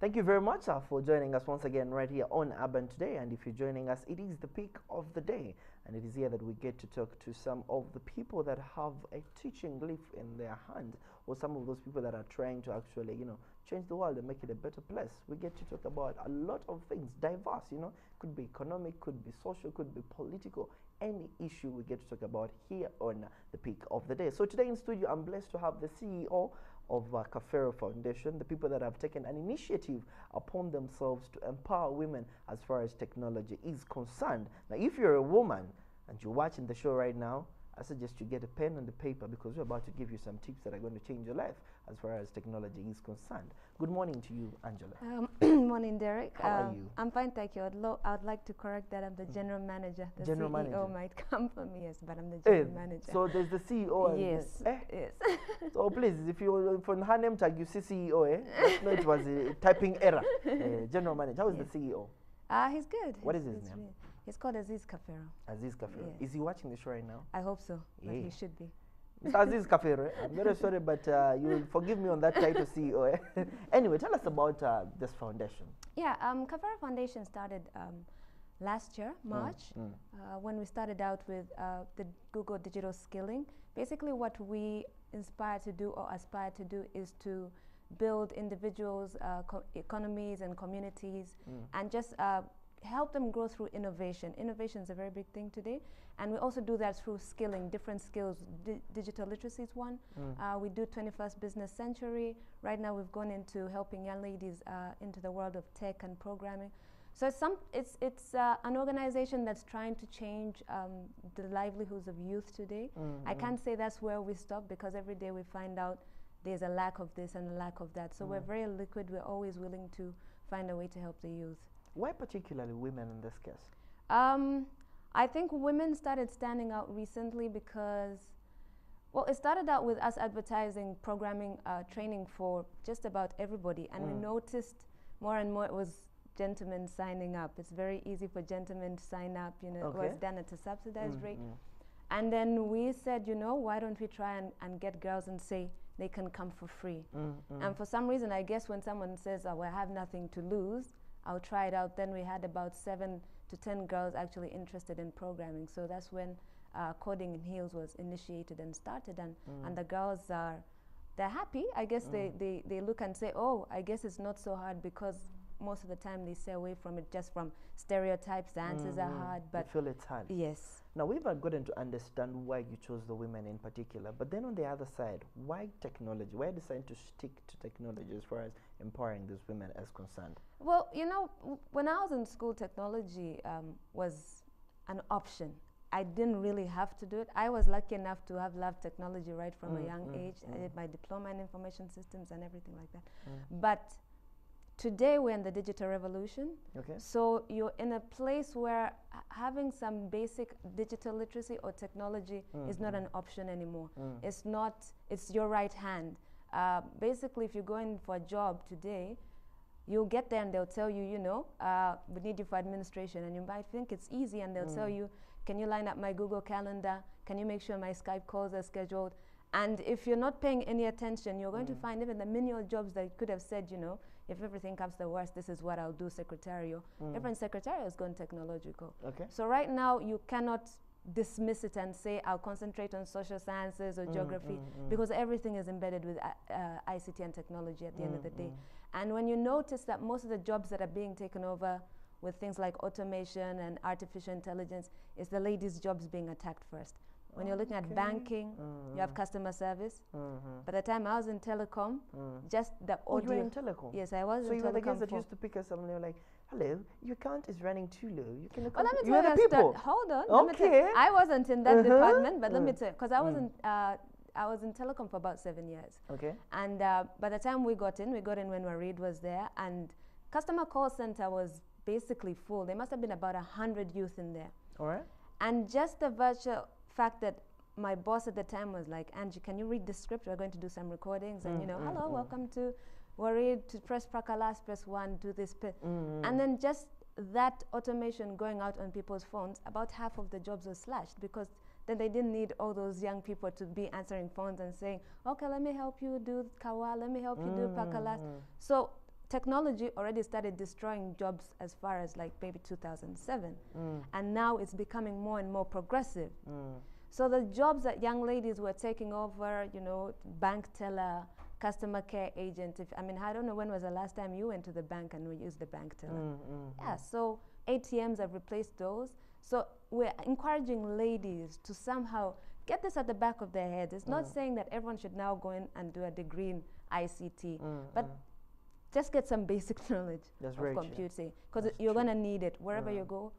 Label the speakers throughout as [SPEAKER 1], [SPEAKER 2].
[SPEAKER 1] Thank you very much for joining us once again right here on Urban Today. And if you're joining us, it is the peak of the day. And it is here that we get to talk to some of the people that have a teaching leaf in their hand, or some of those people that are trying to actually, change the world and make it a better place. We get to talk about a lot of things, diverse, could be economic, could be social, could be political. Any issue we get to talk about here on the peak of the day. So today in studio, I'm blessed to have the CEO of Kafero Foundation, the people that have taken an initiative upon themselves to empower women as far as technology is concerned. Now, if you're a woman and you're watching the show right now, I suggest you get a pen and a paper because we're about to give you some tips that are going to change your life as far as technology is concerned. Good morning to you, Angela.
[SPEAKER 2] Morning, Derek.
[SPEAKER 1] How are you?
[SPEAKER 2] I'm fine, thank you. I'd like to correct that I'm the general manager. The
[SPEAKER 1] General
[SPEAKER 2] CEO
[SPEAKER 1] manager.
[SPEAKER 2] might come from me, yes, but I'm the general manager.
[SPEAKER 1] So there's the CEO. And
[SPEAKER 2] yes, yes.
[SPEAKER 1] So please, if you from her name tag you see CEO, just know it was a typing error. General manager. How is the CEO?
[SPEAKER 2] He's good.
[SPEAKER 1] What is his name?
[SPEAKER 2] He's called Aziz Kafero.
[SPEAKER 1] Aziz Kafero.
[SPEAKER 2] Yes.
[SPEAKER 1] Is he watching the show right now?
[SPEAKER 2] I hope so, but he should be.
[SPEAKER 1] Mr. Aziz Kafero, I'm very sorry, but you will forgive me on that title, CEO. Anyway, tell us about this foundation.
[SPEAKER 2] Yeah, Kafero Foundation started last year, March, when we started out with the Google Digital Skilling. Basically, what we aspire to do is to build individuals, economies, and communities, and just help them grow through innovation. Innovation is a very big thing today, and we also do that through skilling, different skills. Digital literacy is one. We do 21st business century. Right now we've gone into helping young ladies into the world of tech and programming. So it's an organization that's trying to change the livelihoods of youth today. I can't say that's where we stop, because every day we find out there's a lack of this and a lack of that. So we're very liquid. We're always willing to find a way to help the youth.
[SPEAKER 1] Why particularly women in this case?
[SPEAKER 2] I think women started standing out recently because, well, it started out with us advertising programming training for just about everybody, and we noticed more and more it was gentlemen signing up. It's very easy for gentlemen to sign up, it was done at a subsidized rate. And then we said, why don't we try and get girls and say they can come for free. And for some reason, I guess when someone says, oh, well, I have nothing to lose, I'll try it out. Then we had about 7 to 10 girls actually interested in programming. So that's when Coding in Heels was initiated and started. And the girls they're happy. I guess they look and say, oh, I guess it's not so hard, because most of the time they stay away from it just from stereotypes. The answers are hard, but
[SPEAKER 1] you feel it's hard.
[SPEAKER 2] Yes.
[SPEAKER 1] Now we've gotten to understand why you chose the women in particular, but then on the other side, why technology? Why decide to stick to technology as far as empowering these women as concerned?
[SPEAKER 2] Well, when I was in school, technology was an option. I didn't really have to do it. I was lucky enough to have loved technology right from a young age. I did my diploma in information systems and everything like that. But today we're in the digital revolution. So you're in a place where having some basic digital literacy or technology is not an option anymore. It's your right hand. Basically, if you're going for a job today, you'll get there and they'll tell you, we need you for administration. And you might think it's easy, and they'll tell you, can you line up my Google Calendar? Can you make sure my Skype calls are scheduled? And if you're not paying any attention, you're going to find even the menial jobs that you could have said, if everything comes to the worst, this is what I'll do, secretarial. Everyone secretarial has gone technological. So right now, you cannot dismiss it and say, I'll concentrate on social sciences or geography, because everything is embedded with ICT and technology at the end of the day. And when you notice that most of the jobs that are being taken over with things like automation and artificial intelligence, is the ladies' jobs being attacked first. When you're looking at banking, you have customer service. By the time I was in telecom, just the audio.
[SPEAKER 1] You were in telecom?
[SPEAKER 2] Yes, I was in telecom.
[SPEAKER 1] So you were the guys that used to pick us up and they were like, hello, your count is running too low. You can
[SPEAKER 2] well, let me
[SPEAKER 1] you
[SPEAKER 2] tell
[SPEAKER 1] were the people.
[SPEAKER 2] Hold on.
[SPEAKER 1] Okay.
[SPEAKER 2] Let me tell you, I wasn't in that department, but let me tell you, because I was in telecom for about 7 years. And by the time we got in when Warid was there, and customer call center was basically full. There must have been about 100 youth in there.
[SPEAKER 1] All right.
[SPEAKER 2] And just the virtual fact that my boss at the time was like, Angie, can you read the script? We're going to do some recordings. And, hello, welcome to Warid, to press Prakalas, press 1, do this. And then just that automation going out on people's phones, about half of the jobs were slashed, because then they didn't need all those young people to be answering phones and saying, okay, let me help you do Kawa, let me help you do Prakalas. So technology already started destroying jobs as far as like maybe 2007, and now it's becoming more and more progressive. So the jobs that young ladies were taking over, you know, bank teller, customer care agent. I don't know when was the last time you went to the bank and we used the bank teller. Yeah, so ATMs have replaced those. So we're encouraging ladies to somehow get this at the back of their heads. It's not saying that everyone should now go in and do a degree in ICT, but just get some basic knowledge of computing, because you're going to need it. Wherever you go,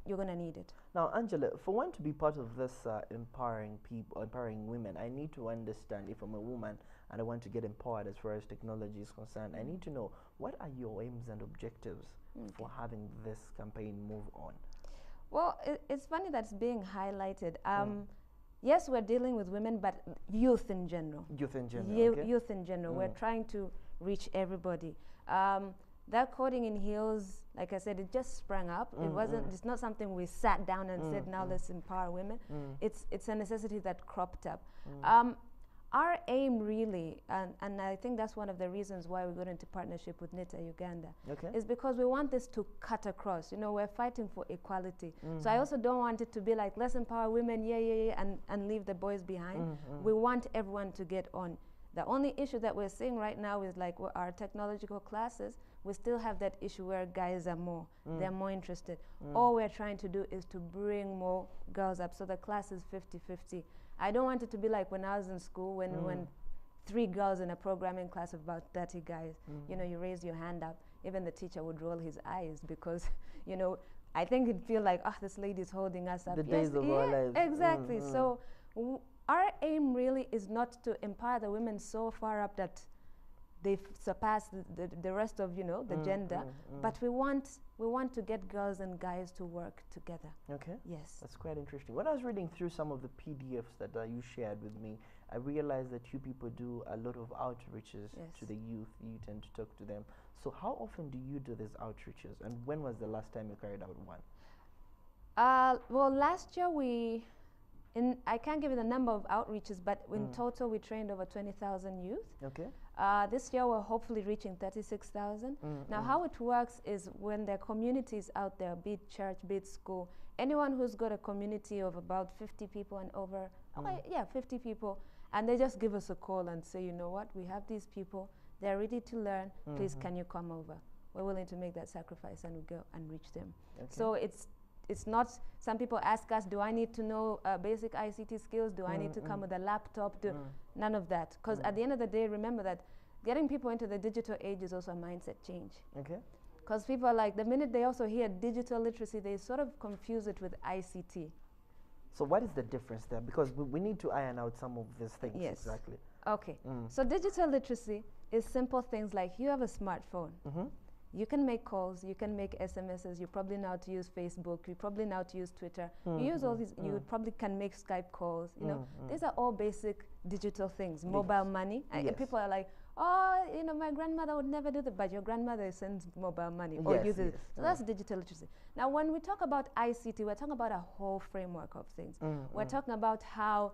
[SPEAKER 2] you're going to need it.
[SPEAKER 1] Now, Angela, for one to be part of this empowering people, empowering women, I need to understand, if I'm a woman and I want to get empowered as far as technology is concerned, I need to know, what are your aims and objectives for having this campaign move on?
[SPEAKER 2] Well, it's funny that's being highlighted. Yes, we're dealing with women, but youth in general.
[SPEAKER 1] Youth in general,
[SPEAKER 2] Youth in general. We're trying to reach everybody. That coding in heels, like I said, it just sprang up. It's not something we sat down and said, now let's empower women. It's a necessity that cropped up. Our aim really, and I think that's one of the reasons why we got into partnership with NITA Uganda, is because we want this to cut across. You know, we're fighting for equality. So I also don't want it to be like, let's empower women, and leave the boys behind. We want everyone to get on. The only issue that we're seeing right now is like our technological classes, we still have that issue where guys are they're more interested. All we're trying to do is to bring more girls up, so the class is 50-50. I don't want it to be like when I was in school, when 3 girls in a programming class of about 30 guys, you know, you raise your hand up, even the teacher would roll his eyes because, you know, I think he'd feel like, this lady's holding us up.
[SPEAKER 1] The days of our lives.
[SPEAKER 2] Exactly. So our aim really is not to empower the women so far up that they've surpassed the rest of, you know, the gender, but we want to get girls and guys to work together.
[SPEAKER 1] Okay.
[SPEAKER 2] Yes.
[SPEAKER 1] That's quite interesting. When I was reading through some of the PDFs that you shared with me, I realized that you people do a lot of outreaches to the youth. You tend to talk to them. So how often do you do these outreaches, and when was the last time you carried out one?
[SPEAKER 2] Well, last year I can't give you the number of outreaches, but in total we trained over 20,000 youth.
[SPEAKER 1] Okay.
[SPEAKER 2] This year we're hopefully reaching 36,000. Now how it works is when there are communities out there, be it church, be it school, anyone who's got a community of about 50 people and over, 50 people, and they just give us a call and say, you know what, we have these people, they're ready to learn, please can you come over? We're willing to make that sacrifice and we go and reach them. Okay. So it's not, some people ask us, do I need to know basic ICT skills? Do I need to come with a laptop? None of that. Because at the end of the day, remember that getting people into the digital age is also a mindset change. Okay. Because people are like, the minute they also hear digital literacy, they sort of confuse it with ICT.
[SPEAKER 1] So what is the difference there? Because we need to iron out some of these things. Yes. Exactly.
[SPEAKER 2] Okay. So digital literacy is simple things like you have a smartphone. You can make calls, you can make SMSs, you probably know how to use Facebook, you probably know how to use Twitter. You use all these, you probably can make Skype calls, you know. These are all basic digital things, mobile money. People are like, oh, you know, my grandmother would never do that, but your grandmother sends mobile money or uses it. So that's digital literacy. Now, when we talk about ICT, we're talking about a whole framework of things. We're talking about how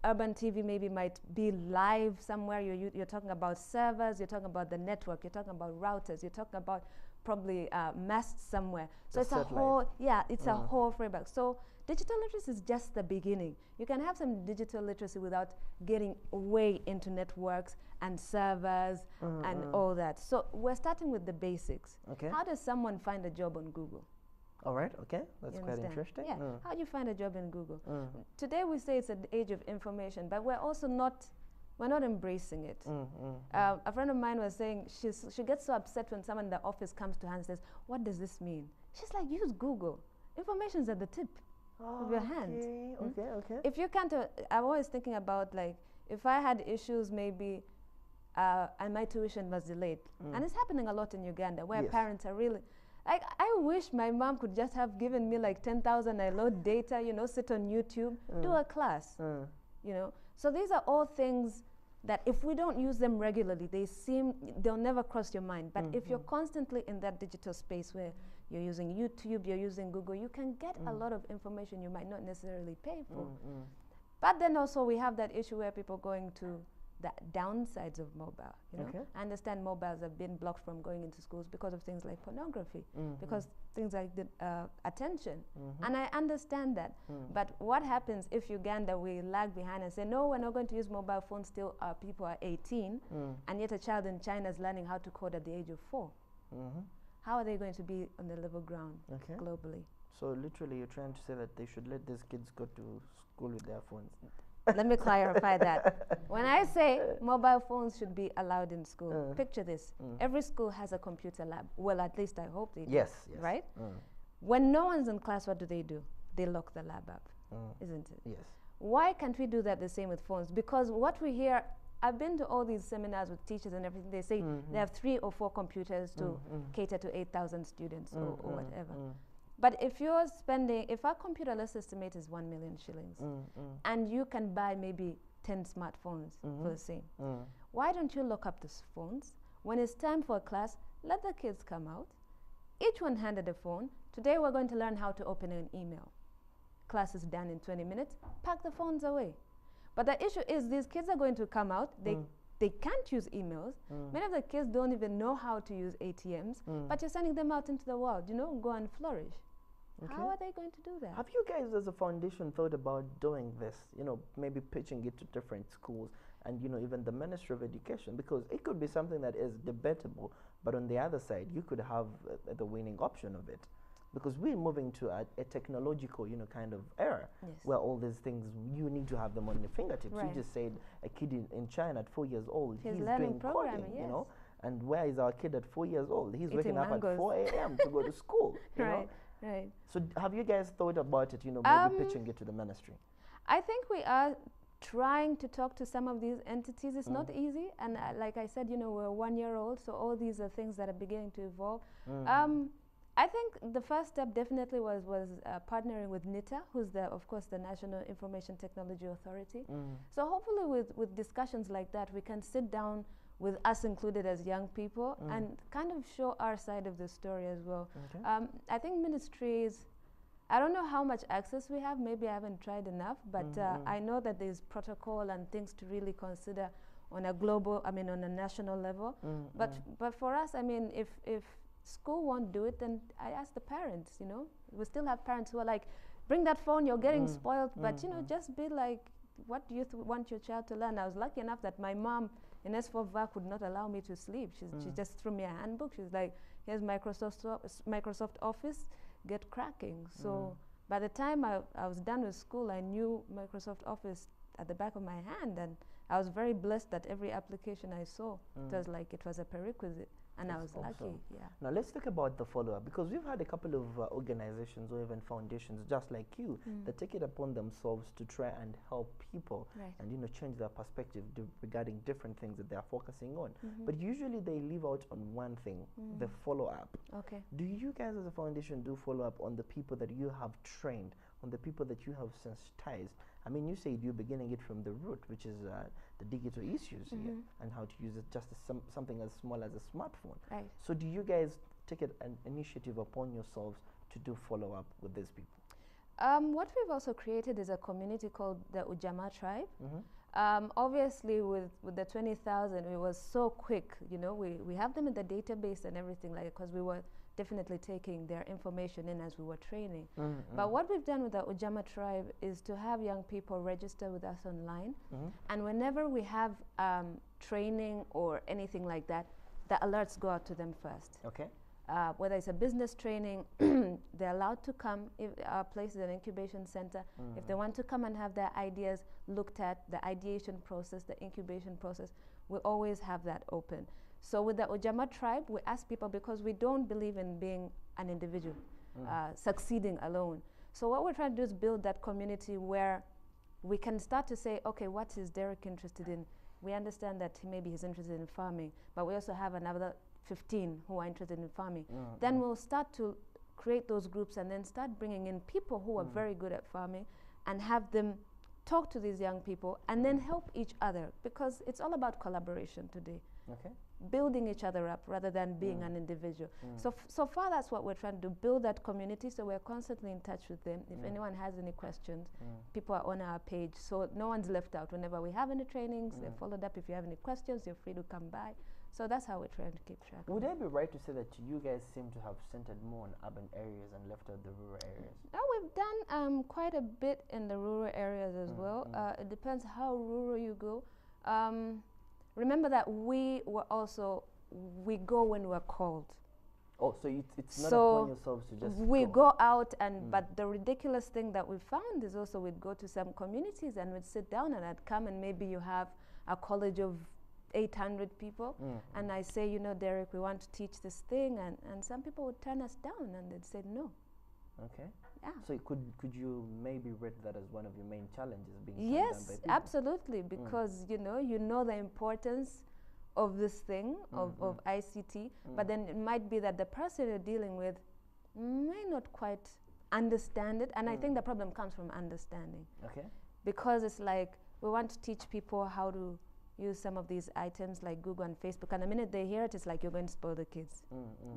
[SPEAKER 2] urban TV maybe might be live somewhere. You're talking about servers, you're talking about the network, you're talking about routers, you're talking about probably masts somewhere. So it's a whole, it's a whole framework. So digital literacy is just the beginning. You can have some digital literacy without getting way into networks and servers and all that. So we're starting with the basics. Okay. How does someone find a job on Google?
[SPEAKER 1] All right, okay, that's quite interesting.
[SPEAKER 2] Yeah, how do you find a job in Google? Today we say it's an age of information, but we're also not embracing it. A friend of mine was saying she gets so upset when someone in the office comes to her and says, what does this mean? She's like, use Google. Information's at the tip of your hand. Okay. If you can't, I'm always thinking about like, if I had issues maybe, and my tuition was delayed, and it's happening a lot in Uganda where parents are really, like, I wish my mom could just have given me like 10,000, I load data, you know, sit on YouTube, do a class, you know. So these are all things that if we don't use them regularly, they'll never cross your mind. But if you're constantly in that digital space where you're using YouTube, you're using Google, you can get a lot of information you might not necessarily pay for. But then also we have that issue where people going to the downsides of mobile. You know,
[SPEAKER 1] Okay.
[SPEAKER 2] I understand mobiles have been blocked from going into schools because of things like pornography, because things like the attention, and I understand that. But what happens if Uganda we lag behind and say no, we're not going to use mobile phones till our people are 18, and yet a child in China is learning how to code at the age of 4? How are they going to be on the level ground globally?
[SPEAKER 1] So literally, you're trying to say that they should let these kids go to school with their phones.
[SPEAKER 2] Let me clarify that. When I say mobile phones should be allowed in school, picture this. Every school has a computer lab. Well, at least I hope they do.
[SPEAKER 1] Yes.
[SPEAKER 2] Right? When no one's in class, what do? They lock the lab up, isn't it?
[SPEAKER 1] Yes.
[SPEAKER 2] Why can't we do that the same with phones? Because what we hear, I've been to all these seminars with teachers and everything, they say they have 3 or 4 computers to cater to 8,000 students or whatever. But if you're spending, if our computerless estimate is 1 million shillings, and you can buy maybe 10 smartphones for the same, why don't you lock up those phones? When it's time for a class, let the kids come out, each one handed a phone. Today we're going to learn how to open an email. Class is done in 20 minutes, pack the phones away. But the issue is these kids are going to come out, they can't use emails. Many of the kids don't even know how to use ATMs, but you're sending them out into the world, you know, go and flourish.
[SPEAKER 1] Okay.
[SPEAKER 2] How are they going to do that?
[SPEAKER 1] Have you guys as a foundation thought about doing this, you know, maybe pitching it to different schools and, you know, even the Ministry of Education? Because it could be something that is debatable, but on the other side, you could have the winning option of it. Because we're moving to a technological, you know, kind of era where all these things, you need to have them on your fingertips.
[SPEAKER 2] Right.
[SPEAKER 1] You just said a kid in China at 4 years old, he's
[SPEAKER 2] learning
[SPEAKER 1] doing coding, you know. And where is our kid at 4 years old? He's
[SPEAKER 2] Eating
[SPEAKER 1] waking up
[SPEAKER 2] mangoes.
[SPEAKER 1] at 4 a.m. to go to school, you know.
[SPEAKER 2] Right.
[SPEAKER 1] So have you guys thought about it, you know, maybe pitching it to the ministry?
[SPEAKER 2] I think we are trying to talk to some of these entities. It's not easy, and like I said, you know, we're 1 year old, so all these are things that are beginning to evolve. I think the first step definitely was partnering with NITA, who's of course the National Information Technology Authority. So hopefully with discussions like that, we can sit down with us included as young people and kind of show our side of the story as well. I think ministries, I don't know how much access we have, maybe I haven't tried enough, but I know that there's protocol and things to really consider on a global, I mean on a national level. But for us, I mean, if school won't do it, then I ask the parents, you know. We still have parents who are like, bring that phone, you're getting spoiled, but you know, just be like, what do you want your child to learn? I was lucky enough that my mom in S4 VAC would not allow me to sleep. She just threw me a handbook. She's like, here's Microsoft Office, get cracking. So by the time I was done with school, I knew Microsoft Office at the back of my hand, and I was very blessed that every application I saw, it was like it was a prerequisite. And I was lucky,
[SPEAKER 1] Now let's talk about the follow-up, because we've had a couple of organizations or even foundations just like you that take it upon themselves to try and help people and, you know, change their perspective regarding different things that they're focusing on. But usually they leave out on one thing, the follow-up.
[SPEAKER 2] Okay.
[SPEAKER 1] Do you guys as a foundation do follow-up on the people that you have trained, on the people that you have sensitized? I mean, you said you're beginning it from the root, which is the digital issues here, and how to use it just as something as small as a smartphone.
[SPEAKER 2] Right.
[SPEAKER 1] So do you guys take an initiative upon yourselves to do follow-up with these people?
[SPEAKER 2] What we've also created is a community called the Ujamaa Tribe. Obviously, with the 20,000, it was so quick. You know, we have them in the database and everything, like, because we were definitely taking their information in as we were training. But what we've done with the Ujamaa Tribe is to have young people register with us online, and whenever we have training or anything like that, the alerts go out to them first.
[SPEAKER 1] Okay.
[SPEAKER 2] Whether it's a business training, they're allowed to come. If our place is an incubation center, if they want to come and have their ideas looked at, the ideation process, the incubation process, we always have that open. So with the Ujamaa Tribe, we ask people, because we don't believe in being an individual, succeeding alone. So what we're trying to do is build that community where we can start to say, okay, what is Derek interested in? We understand that maybe he's interested in farming, but we also have another 15 who are interested in farming. Then we'll start to create those groups and then start bringing in people who are very good at farming and have them talk to these young people and then help each other, because it's all about collaboration today.
[SPEAKER 1] Okay.
[SPEAKER 2] building each other up rather than being an individual. So far that's what we're trying to do, build that community, so we're constantly in touch with them. If anyone has any questions, people are on our page, so no one's left out. Whenever we have any trainings, they're followed up. If you have any questions, you're free to come by. So that's how we're trying to keep track.
[SPEAKER 1] Would I be right to say that you guys seem to have centered more on urban areas and left out the rural areas?
[SPEAKER 2] We've done quite a bit in the rural areas as well. It depends how rural you go. Remember that we go when we're called.
[SPEAKER 1] Oh, so it's not upon yourselves to just
[SPEAKER 2] we go out, and but the ridiculous thing that we found is also we'd go to some communities and we'd sit down, and I'd come, and maybe you have a college of 800 people, and I say, you know, Derek, we want to teach this thing, and some people would turn us down and they'd say no.
[SPEAKER 1] Okay.
[SPEAKER 2] Yeah.
[SPEAKER 1] So could you maybe rate that as one of your main challenges, being turned
[SPEAKER 2] yes,
[SPEAKER 1] down by people?
[SPEAKER 2] absolutely, because you know the importance of this thing of ICT, but then it might be that the person you're dealing with may not quite understand it, and I think the problem comes from understanding.
[SPEAKER 1] Okay.
[SPEAKER 2] Because it's like we want to teach people how to use some of these items like Google and Facebook, and the minute they hear it, it's like you're going to spoil the kids.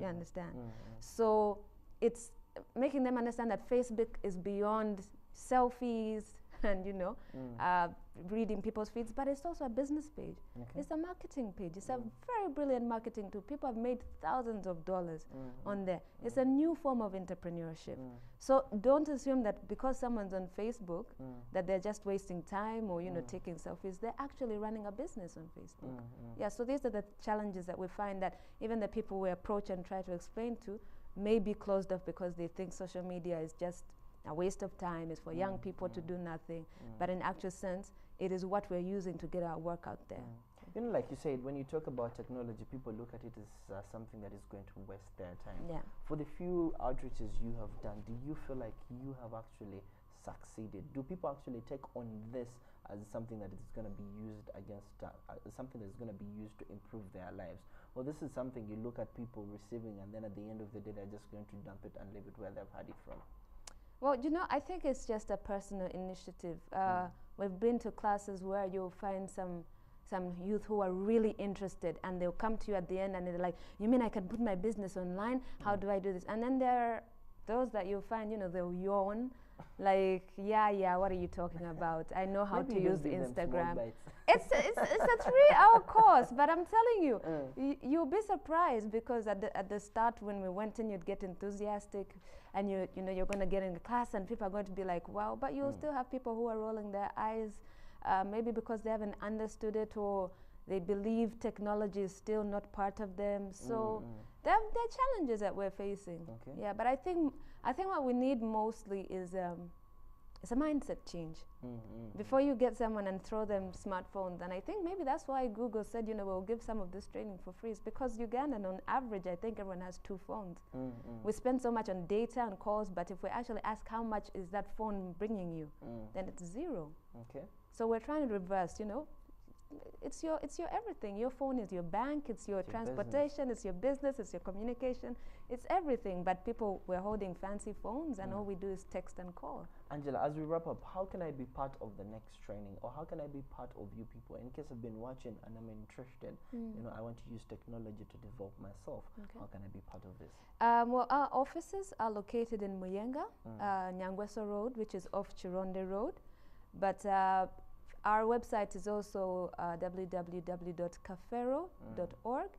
[SPEAKER 2] You understand? So it's making them understand that Facebook is beyond selfies and reading people's feeds, but it's also a business page. Okay. It's a marketing page. It's a very brilliant marketing tool. People have made thousands of dollars on there. It's a new form of entrepreneurship. So don't assume that because someone's on Facebook that they're just wasting time or taking selfies. They're actually running a business on Facebook. Yeah, so these are the challenges that we find, that even the people we approach and try to explain to may be closed off because they think social media is just a waste of time, it's for young people to do nothing. But in actual sense, it is what we're using to get our work out there.
[SPEAKER 1] You know, like you said, when you talk about technology, people look at it as something that is going to waste their time.
[SPEAKER 2] Yeah.
[SPEAKER 1] For the few outreaches you have done, do you feel like you have actually succeeded? Do people actually take on this as something that is going to be used against, something that is going to be used to improve their lives? Or this is something you look at people receiving, and then at the end of the day, they're just going to dump it and leave it where they've had it from?
[SPEAKER 2] Well, I think it's just a personal initiative. We've been to classes where you'll find some youth who are really interested, and they'll come to you at the end and they're like, you mean I can put my business online? How do I do this? And then there are those that you'll find, they'll yawn, like, yeah, what are you talking about? I know how to use Instagram. It's a 3-hour course, but I'm telling you, you'll be surprised, because at the start when we went in, you'd get enthusiastic, and you're going to get in the class, and people are going to be like, wow, but you'll still have people who are rolling their eyes, maybe because they haven't understood it, or they believe technology is still not part of them. So there are challenges that we're facing. Okay. Yeah, but I think what we need mostly is a mindset change. Before you get someone and throw them smartphones, and I think maybe that's why Google said, we'll give some of this training for free. It's because Ugandan, on average, I think everyone has 2 phones. We spend so much on data and calls, but if we actually ask how much is that phone bringing you, then it's 0. Okay. So we're trying to reverse, it's your everything. Your phone is your bank, it's your transportation, it's your business, it's your communication, it's everything. But people, we're holding fancy phones, and all we do is text and call.
[SPEAKER 1] Angela, as we wrap up, how can I be part of the next training, or how can I be part of you people? In case I've been watching and I'm interested, I want to use technology to develop myself. Okay. How can I be part of this?
[SPEAKER 2] Well, our offices are located in Muyenga, Nyangweso Road, which is off Chironde Road. But our website is also www.cafero.org.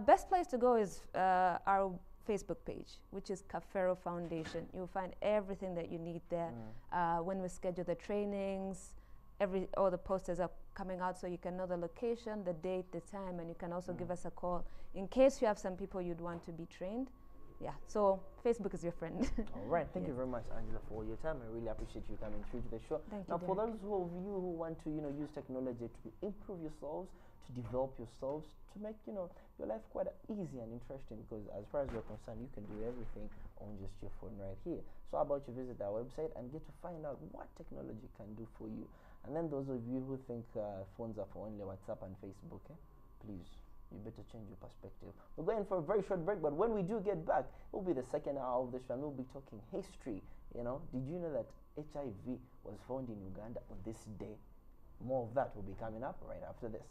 [SPEAKER 2] Best place to go is our Facebook page, which is Cafero Foundation. You'll find everything that you need there. When we schedule the trainings, all the posters are coming out, so you can know the location, the date, the time, and you can also give us a call in case you have some people you'd want to be trained. Yeah, so Facebook is your friend.
[SPEAKER 1] All right, thank you very much, Angela, for your time. I really appreciate you coming through to the show.
[SPEAKER 2] Thank
[SPEAKER 1] now,
[SPEAKER 2] you,
[SPEAKER 1] for those of you who want to, use technology to improve yourselves, to develop yourselves, to make, your life quite easy and interesting, because as far as you're concerned, you can do everything on just your phone right here. So how about you visit our website and get to find out what technology can do for you. And then those of you who think phones are for only WhatsApp and Facebook, please, you better change your perspective. We're going for a very short break, but when we do get back, it will be the second hour of the show, and we'll be talking history. Did you know that HIV was found in Uganda on this day? More of that will be coming up right after this.